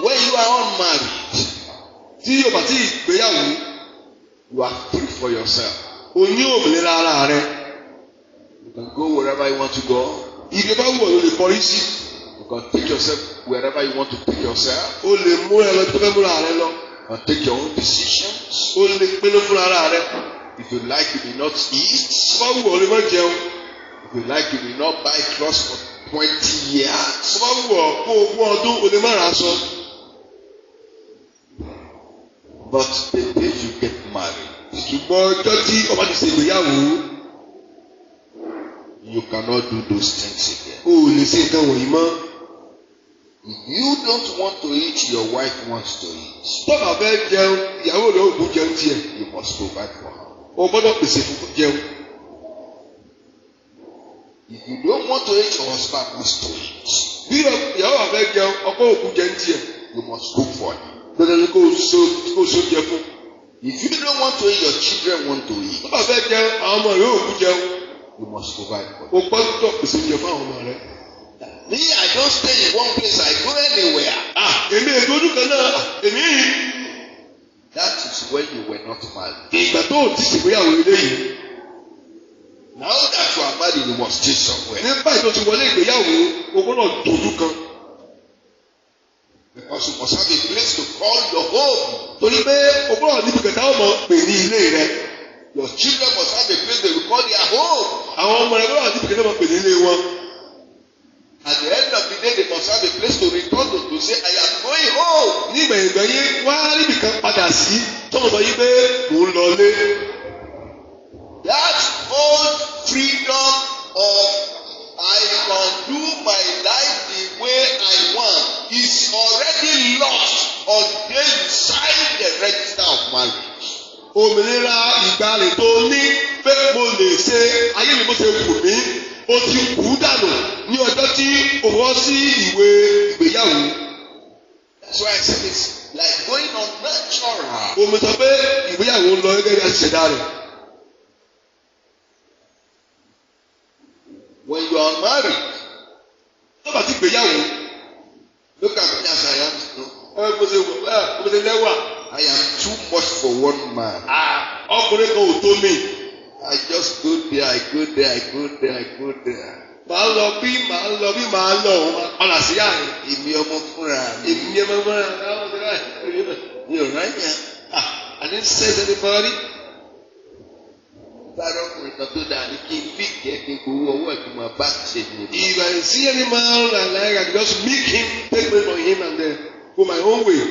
When you are unmarried, Tí o bá ti ìgbéyàwó, you are free for yourself. o ní òmìnira ara rẹ. You can go wherever you want to go. Ibi bá wù ọ́ ló lè kọrí sí. You can take yourself wherever you want to take yourself. O lè mú ẹ lọ tó fẹ́ múra rẹ lọ. You can take your own decisions. O lè pinnu fúnra ara rẹ. If you like, you may not eat. Tó bá wù ọ́ lè má jẹun. If you like, you may not buy clothes for 20 years. Tó bá wù ọ́ kó ogún ọdún o lè má ra aṣọ. But the day you get married, Ṣùgbọ́n ọjọ́ tí ọba ti ṣe ìgbéyàwó, you cannot do those things again. o ò lè ṣe nǹkan wọ̀nyí mọ́. If you don't want to eat, your wife wants to eat. Tó bá fẹ́ jẹun, ìyàwó rẹ̀ ò kú jẹun tiẹ̀. You must provide for her. O gbọ́dọ̀ pèsè fún jẹun. If you don't want to eat, your husband wants to eat. Bí ìyàwó bá fẹ́ jẹun, ọkọ ò kú jẹun tiẹ̀. You must cook for him. Dandan ni kó o so jẹ fún. If you don't want to eat, your children want to eat. Tó bá fẹ́ jẹun, àwọn ọmọ rẹ̀ ò kú jẹun. You must provide for them. O gbọ́dọ̀ pèsè oúnjẹ fún àwọn ọmọ rẹ̀. Me, I don't stay in one place. I go anywhere. Èmi èdè ojú kan náà, èmi yìí. That is when you were not married. Ìgbà tó o ti ṣègbéyàwó eléyìí. Now that you are married, you must stay somewhere. Nígbà tó ti wọlé ìgbéyàwó, o gbọ́dọ̀ dojú kan. Because you must have a place to call your home. Torí pé o gbọ́dọ̀ níbi kẹta ọmọ pè ní ilé rẹ̀. Your children must have a place they will call their home. Àwọn ọmọ rẹ̀ gbọ́dọ̀ níbi kẹta ọmọ pè ní ilé wọn. At the end of the day, they must have a place to return to say, I am going home. Ní ìgbẹ̀yìngbẹ̀yìn wá níbi kan padà sí tọ́mọ̀ sọ yí pé mò ń lọ lé. That old freedom of I can do my life the way I want is already lost until you sign the register of marriage. Òmìnira ìgbàlè tó ní pé mo lè ṣe ayé mi bó ṣe wù mí, o ti kú dànù ní ọjọ́ tí o wọ́ sí ìwé ìgbéyàwó. That's why I said it's like going unnatural. Omi sọ pé ìgbéyàwó ń lọ gẹ́gẹ́ bí a ti ṣẹ̀dá rẹ̀. When you are married, Tó bá ti gbéyàwó, look at me as I am. No, bó ṣe lẹ́wà. I am too much for one man. Ọkùnrin kan ò tó mi. I just go there, I go there, I go there, I go there. Màá lọ bí màá lọ ọ̀nà sí àárín. Èmi ọmọ fúnra mi. Èmi ẹ máa ń rán Mi ò ráyà. I didn't say anybody. Bára ọkùnrin kan tó dáa ní kí n fi kẹ́kẹ́ gbowó ọwọ́ ẹ̀ kí n máa bá ṣe ní. If I see any man like I can just meet him, take money from him and then go my own way.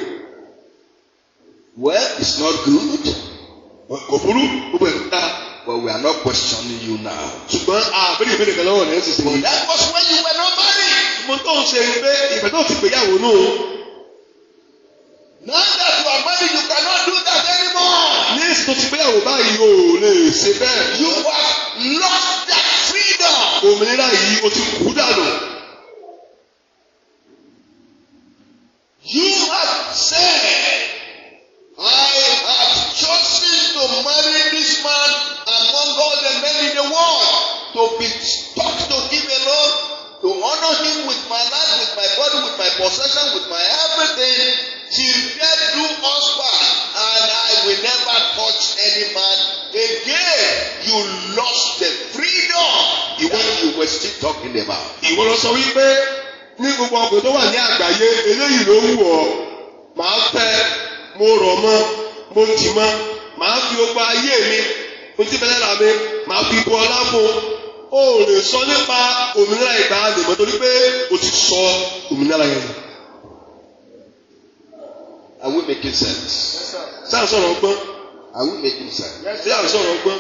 Well, it's not good. Kò burú, gbogbo ẹ̀ ń ta. But we are not questioning you now. Ṣùgbọ́n àbẹ̀rẹ̀ ìbéèrè kan lọ́wọ́ rẹ̀ ń ṣiṣẹ́ But yìí. that was when you were not married. Mo tó ń ṣe ni pé ìgbà tó ti gbéyàwó nù. Now that you are married, you cannot do that anymore. Ní èsì tó ti gbéyàwó báyìí o ò lè ṣe bẹ́ẹ̀. You have lost that freedom. Òmìnira yìí o ti kú dànù. possession, with my everything, till death do us part, and I will never touch any man again. You lost the freedom that you were still talking about. Ìwọ lọ sọ wípé ní gbogbo ọkùnrin tó wà ní àgbáyé eléyìí ló wù ọ́. Màá fẹ́, mo rọ̀ mọ́, mo tì mọ́, màá fi gbogbo ayé mi, mo ti fẹ́lẹ́ là mi, màá fi bu ọlá fún un. O ò lè sọ nípa òmìnira ìgbàanì mọ́ torí pé o ti sọ òmìnira yẹn. Are we making sense? Sáà sọ̀rọ̀ ọgbọ́n. Are we making sense? Sáà sọ̀rọ̀ ọgbọ́n.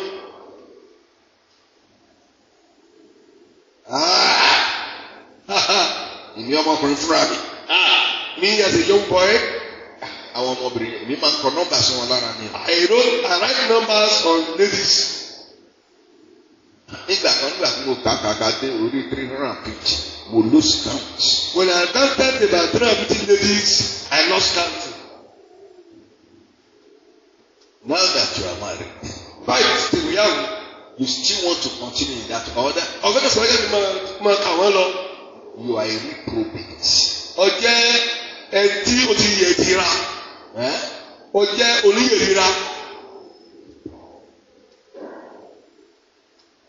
Ìní ọmọkùnrin fúnra mi. Me as a young boy. Àwọn ọmọbìnrin mi máa ń kọ nọ́mbà sí wọn lára ni. I write numbers on ladies. Nígbà tí mo kàkàkà dé orí 350, mo lose count. When I counted about 350 ladies, I lost count. Now that you are married, báyìí ti ìyàwó, you still want to continue in that order. Ọ̀gbẹ́ni sọ̀rọ̀ yẹn máa kà wọ́n lọ. You are a reprobate. Ọjẹ́ ẹtí o ti yẹ ìdíra. Ọjẹ́ oníyèdíra.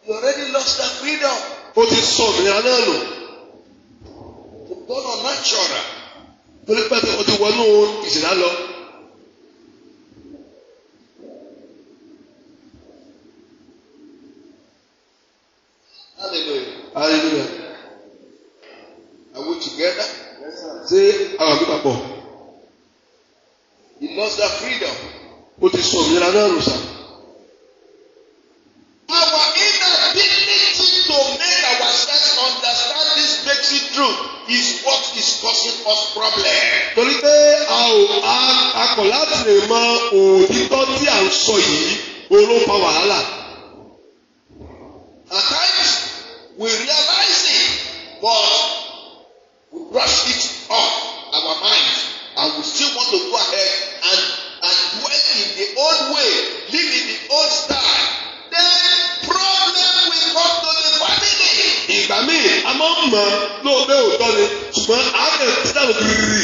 You already lost that freedom. O ti sọ òmìnira náà nù. To go on natural. Torí pé o ti wọnú ìṣẹ̀dá lọ. Hallelujah. Hallelujah. Are we together? Ṣé àwọn àgbẹ̀ papọ̀? You lost that freedom. O ti sọ òmìnira náà nù sàn. Our inability to make ourselves understand this basic truth is what is causing us problem. Torí pé a kọ̀ láti lè mọ òtítọ́ tí à ń sọ yìí, ló fa wàhálà. At times we realize it, but we brush it off our minds, and we still want to go ahead and dwell in the old way, live in the old style. Then problem will come to the family. Ìgbà míì a máa ń mọ̀ lóòótọ́ òótọ́ ni ṣùgbọ́n a kàn ti dànù gírígírí.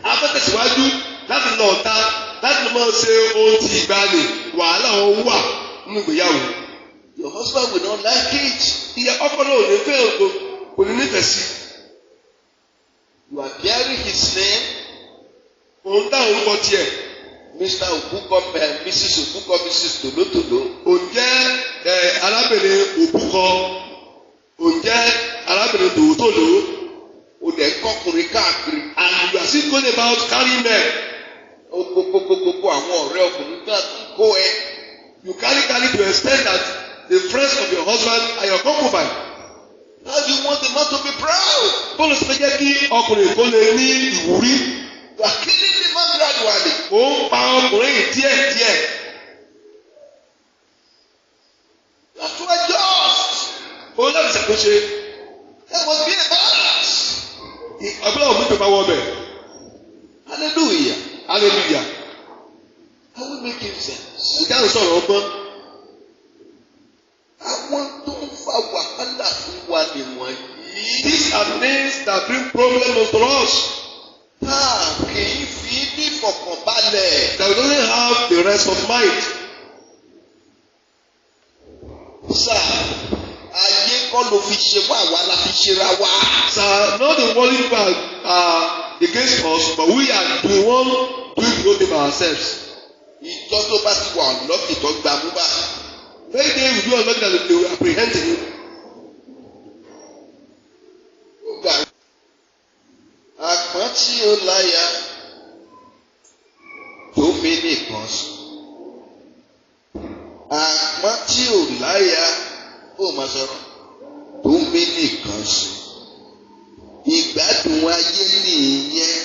A fẹ́ tẹ̀síwájú láti lọ ọ̀tá láti lọ máa ṣe ohun tí ìgbàanì wàhálà wọn wà nínú ìgbéyàwó. Your husband will not like it. Ìyá ọkọ náà ò ní fẹ́ kò ní nífẹ̀ẹ́ sí. You are bearing his name. Òun dáhùn orúkọ tiẹ̀. Mr. Obuko, Mrs. Obuko, Mrs. Tolotolo. Òun jẹ́ arábìnrin Òbúkọ. Òun jẹ́ arábìnrin Tòótòló. O dẹ̀ kọkùnrin káàkiri. And you are still going about carrying men. O kókókókókó àwọn ọ̀rẹ́ ọkùnrin náà tún kó ẹ. You carry to the extent that the friends of your husband are your concubine. How do you want the man to be proud? Bọ́lá sọ jẹ́ kí ọkùnrin kó lè ní ìwúrí. You are killing the man gradually. Ó ń pa ọkùnrin yìí díẹ̀díẹ̀. You have to adjust. Ó láti ṣàkóso. There must be a balance. Ọgbọ́n òun tó bá wọ bẹ̀. Hallelujah. Hallelujah. Are we making sense? Ìdáhùn sọ̀rọ̀ ọgbọ́n. Àwọn tó ń fa wàhálà fún wa nìwọ̀nyí. These are things that bring problems to us. Kì í fi ní ìfọ̀kànbalẹ̀. That we don't have the rest of mind. Sir, ayé kọ́ ló fi ṣe wá, àwa la fi ṣera wá. Sir, not the world people are against us, but we are the one doing the whole thing by ourselves. Ìjọ tó bá ti wà lọ́kì tó gba mú bá. Very day we do a lot that they will apprehend him. Àpọ́n tí ó láya tó mi nìkan sùn. Àpọ́n tí ò láya ó máa sọ̀rọ̀ tó mi nìkan sùn. Ìgbádùn ayé nìyẹn.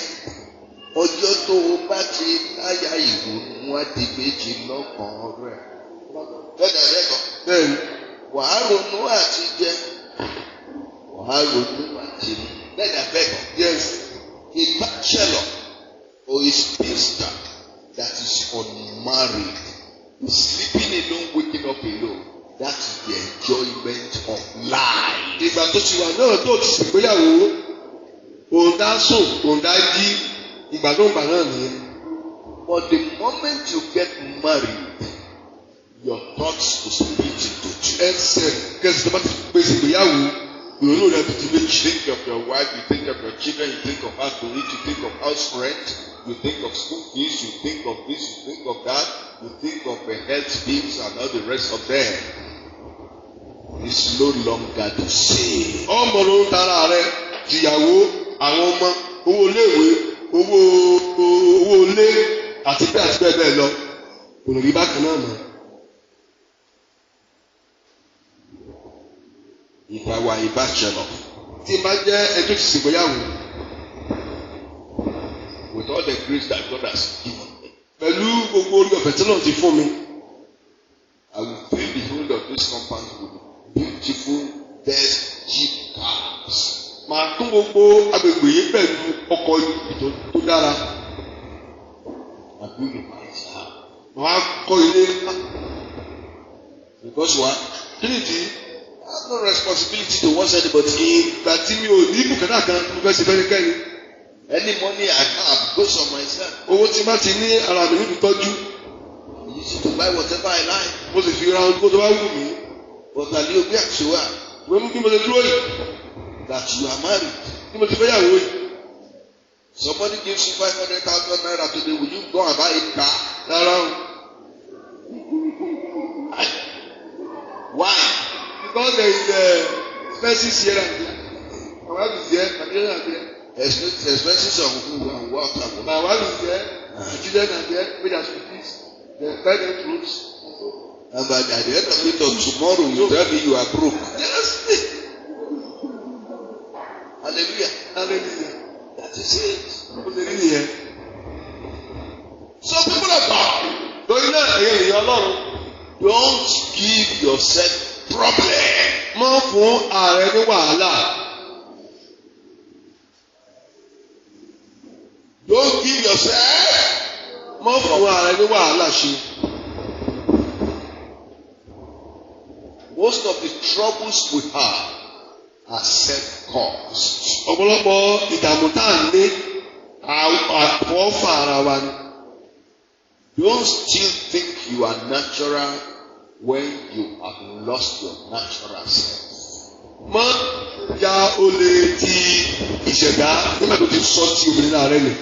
Ọjọ́ tó o bá ti láya ìrònú á di méjì lọ́kàn rẹ̀. Bẹ́ẹ̀ni àdẹ́kọ̀. Bẹ́ẹ̀ni. Wàá ronú àti jẹ. Wàá ronú àti mu. Bẹ́ẹ̀ni àdẹ́kọ̀. Yes. A bachelor or a spinster that is unmarried is sleeping alone, waking up alone. That is the enjoyment of life. Ìgbà tó ti wà náà tó ti ṣègbéyàwó. òun dá sùn, òun dá jí, ìgbà tó ń gbà náà nìyẹn. But the moment you get married, your thoughts will split into two. Ẹsẹ̀ kẹsì tó bá ti pèsè ìgbéyàwó, ìrònú rẹ̀ ti di You méjì. think of your wife, you think of your children, you think of how to eat, you think of house rent, you think of school fees, you think of this, you think of that, you think of the health bills and all the rest of them. It's no longer the same. Ọmọ ló ń tara rẹ̀, ìyàwó, àwọn ọmọ, owó iléèwé, owó ilé àti bẹ́ẹ̀ bẹ́ẹ̀ lọ. Kò lè rí bákan náà mọ́. If I were a bachelor, Tí n bá jẹ́ ẹjọ́ ti ṣègbéyàwó, with all the grace that God has given me, pẹ̀lú gbogbo orí ọ̀fẹ́ tí náà ti fún mi, I will fill the whole of this compound with beautiful, best Jeep cars. màá tún gbogbo agbègbè yìí pẹ̀lú ọkọ̀ tó dára. And build a nice house. Màá kọ́ ilé. Because what? Kí nìdí? I have no responsibility towards anybody. Ìgbà tí mi ò ní bùkátà kan mo fẹ́ ṣe fẹ́nikẹ́ni. Any money I have goes on myself. Owó tí má ti ní ara mi níbi tọ́jú. I use it to buy whatever I like. Mo sì fi ra ohun tó bá wù mí. But I live back to her Mo mú kí mo ṣe dúró yìí. that you are married. Kí mo ti fẹ́ yàwó yìí. Somebody gives you 500,000 naira today. Will you go and buy a car? Rárá o. Why? Because there is expenses here and there. My wife is there, my children are there. Expenses of who and what and My wife is there, my children are there, pay their school fees, they buy them clothes. And by the end of it or tomorrow you tell me you are broke. Yes. Hallelujah. Hallelujah. That is it. Mo ṣe rí nìyẹn. So people of God, Torí náà ẹ̀yẹ ènìyàn Ọlọ́run. don't give yourself problem. Mọ́ fún ààrẹ ní wàhálà. Don't give yourself. Mọ́ fún ààrẹ ní wàhálà ṣe. Most of the troubles we have are self-caused. Ọ̀pọ̀lọpọ̀ ìdààmú tá à ń ní àfọwọ́fà ara wa ni. Don't still think you are natural when you have lost your natural self. Mọ́ ya olè ti ìṣẹ̀dá nígbà tó ti sọ ti òmìnira rẹ nì.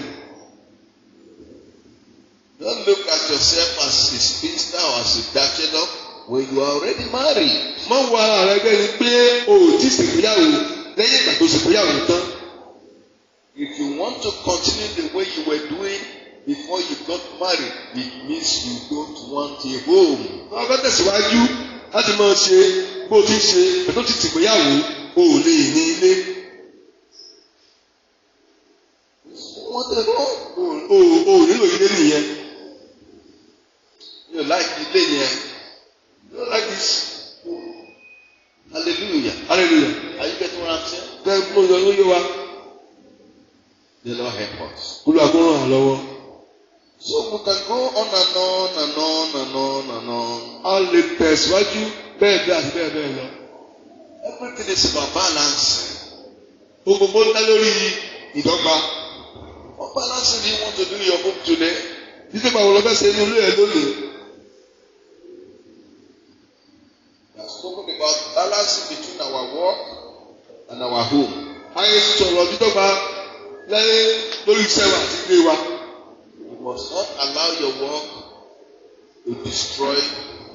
Don't look at yourself as a spinster or as a bachelor when you are already married. Mọ́ wo ara rẹ bẹ́ẹ̀ ni pé o ò tí ṣègbéyàwó lẹ́yìn ìgbà tó ṣègbéyàwó tán. If you want to continue the way you were doing before you got married, it means you don't want a home. Wọ́n fẹ́ tẹ̀síwájú láti máa ṣe bó ti ń ṣe pẹ̀lú ti ṣègbéyàwó o ò lè ní ilé. Want a home? O ò nílò ilé nìyẹn. You like ilé yẹn. You don't like this. Hallelujah. Hallelujah. Are you getting what I'm saying? Bẹ́ẹ̀ mo yọ lóye wa. The Lord help us. Olúwa kó ràn án lọ́wọ́. So we can go on and on and on and on and on. A lè tẹ̀síwájú bẹ́ẹ̀ bẹ́ẹ̀ àti bẹ́ẹ̀ bẹ́ẹ̀ lọ. Everything is about balancing. Gbogbo ń dá lórí ìdọ́gba. What balancing do you want to do in your home today? Títí báwo lọ fẹ́ ṣe inú ilé ẹ lónìí? We have spoken about balancing between our work and our home. Ayé sọ̀rọ̀ dídọ́gba lẹ́yìn lórí iṣẹ́ wa àti ilé wa. You must not allow your work to destroy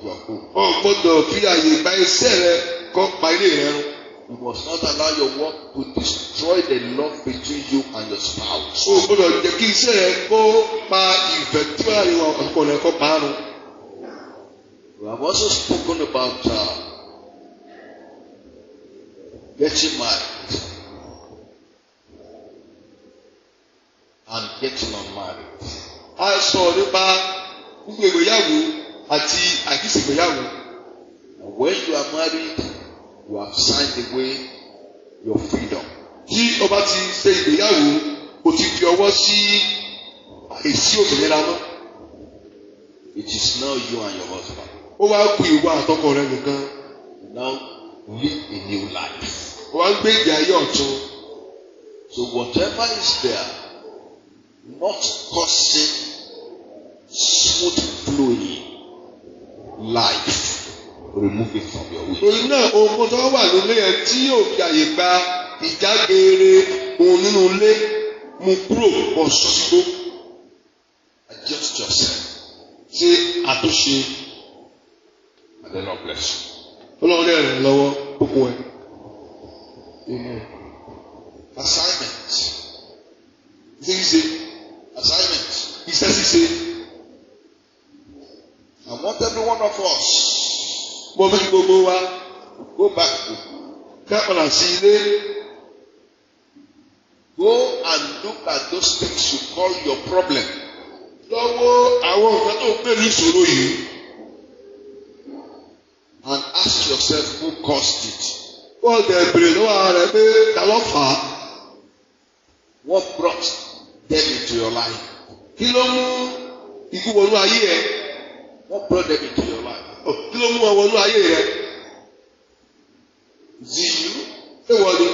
your home. O gbọ́dọ̀ fi àyè gba iṣẹ́ rẹ kọ́ pa ilé rẹ run. You must not allow your work to destroy the love between you and your spouse. O gbọ́dọ̀ jẹ́ kí iṣẹ́ rẹ kó pa ìfẹ́ tí wọ́n láàrin wọn àkọ́kọ́ rẹ kó pa á run. We have also spoken about getting married and getting unmarried. A sọ̀rọ̀ nípa gbogbo ìgbéyàwó àti àìsígbéyàwó. And when you are married, you have signed away your freedom. Tí o bá ti ṣe ìgbéyàwó, o ti fi ọwọ́ sí àìsí òmìnira mọ́. It is now you and your husband. Ó wá kù ìwà àtọkọ rẹ nìkan. You now live a new life. Ó wá ń gbé ìgbé ayé ọ̀tun. So whatever is there, not causing smooth flowing life, remove it from your way. Torí náà ohun tó wà nílé yẹn tí yóò fi àyè gba ìjágeere ohun nínú ilé mú kúrò pọ̀ sígbó. Adjust yourself. Ṣe àtúnṣe. And the Lord bless you. Ọlọ́run lè ràn lọ́wọ́ púpọ̀ ẹ̀. Assignment. Ṣíṣe. Assignment. Iṣẹ́ ṣíṣe. I want every one of us. Mo fẹ́ kí gbogbo wa Go back home. ká padà sí ilé. Go and look at those things you call your problem. Lọ́wọ́ àwọn nǹkan tó ń pè ní ìṣòro yìí. And ask yourself who caused it. Wọ́n tẹ̀ bèrè lọ́wọ́ ara rẹ̀ pé ta ló fà á. What brought them into your life? Kí ló mú ikú wọnú ayé ẹ? What brought them into your life? Kí ló mú ọ wọnú ayé rẹ? Is it you? Ṣé wọ́n ni?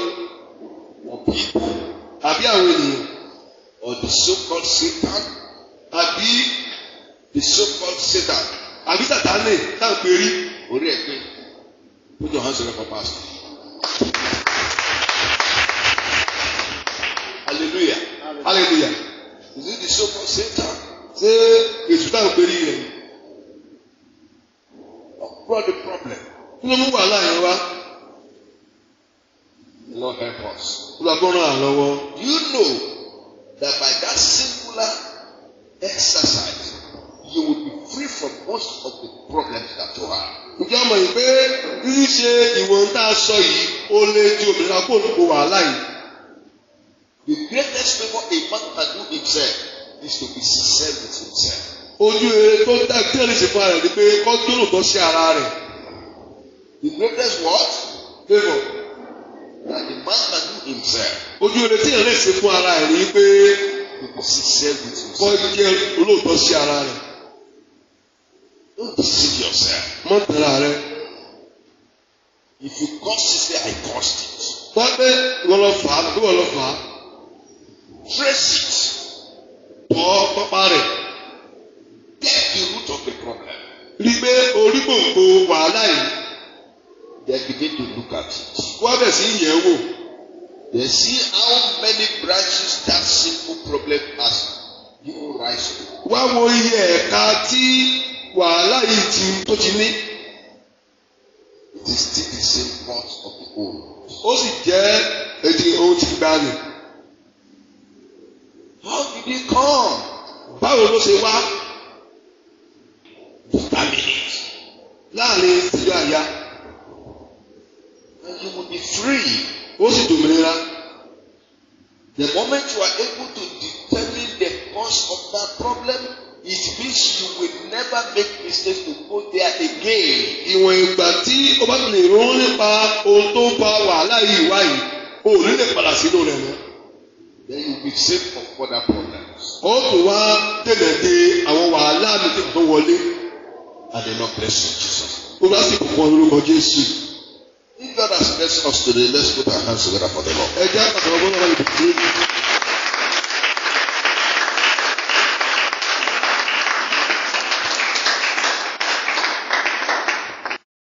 Or people? Àbí àwọn ènìyàn? Or the so-called Satan? Àbí The so-called Satan? àbí Sátánì tá à ń pè rí? Orí ẹ̀ pé. Put your hands together for pastor. Hallelujah. Hallelujah. Is it the so-called Satan? Ṣé èṣù tá à ń pè rí rẹ̀? What brought the problem? Kí ló mú wàhálà yẹn wá? The Lord help us. Olùkọ́ ràn án lọ́wọ́. Do you know that by that singular exercise, you will be free from most of the problems that you have? Ǹjẹ́ ọmọ yìí pé rírí ṣe ìwọ̀n tá a sọ yìí ó lé tí obìnrin kó olùkó wàhálà yìí? The greatest favor a man can do himself is to be sincere with himself. Ojú eré tó dá kí ẹni ṣe fún ara rẹ̀ ni pé kọ́ gbọ́dọ̀ tó ṣe ara rẹ̀. The greatest what? Favour. That the man can do himself. Ojú eré tí ẹni ṣe fún ara rẹ̀ ni pé To be sincere with kọ́ himself. jẹ́ olóòótọ́ sí ara rẹ̀. Don't deceive yourself. Mọ́ tẹ̀lé rẹ̀. If you caused it, say I caused it. Wọ́n pé wọ́n lọ fà á bí wọ́n lọ fà á. Trace it. Tọ́ pápá rẹ̀. Get the root of the problem. Rí pé orí gbòǹgbò wàhálà yìí. Then begin to look at it. Wọ́n bẹ̀ sí yẹ̀ wò. Then see how many branches that simple problem has given rise to. Wá wo iye ẹ̀ka tí wàhálà yìí tó ti ní. It is still the same part of the whole. Ó sì jẹ́ ètò ohun tí gbà ní. How did it come? Báwo ló ṣe wá? Determine it. Láàrin ìlú àyà. And you will be free. Ó sì dòmìnira. The moment you are able to determine the cause of that problem, it means you will never make mistakes to go there again. Ìwọ̀n ìgbà tí o bá lè ronú nípa ohun tó ń fa wàhálà yìí wá yìí, o ò ní lè padà sínú rẹ̀ mọ́. Then you will be saved from further problems. Ó tún wá dènà de àwọn wàhálà mi tó wọlé. And the Lord bless you, Jesus. Ó bá sì kọ̀ọ̀kan lórúkọ Jésù. If God has blessed us today, let's put our hands together for the Lord. Ẹ jẹ́ àpàtàkùn ọgbọ́n náà lè dùn.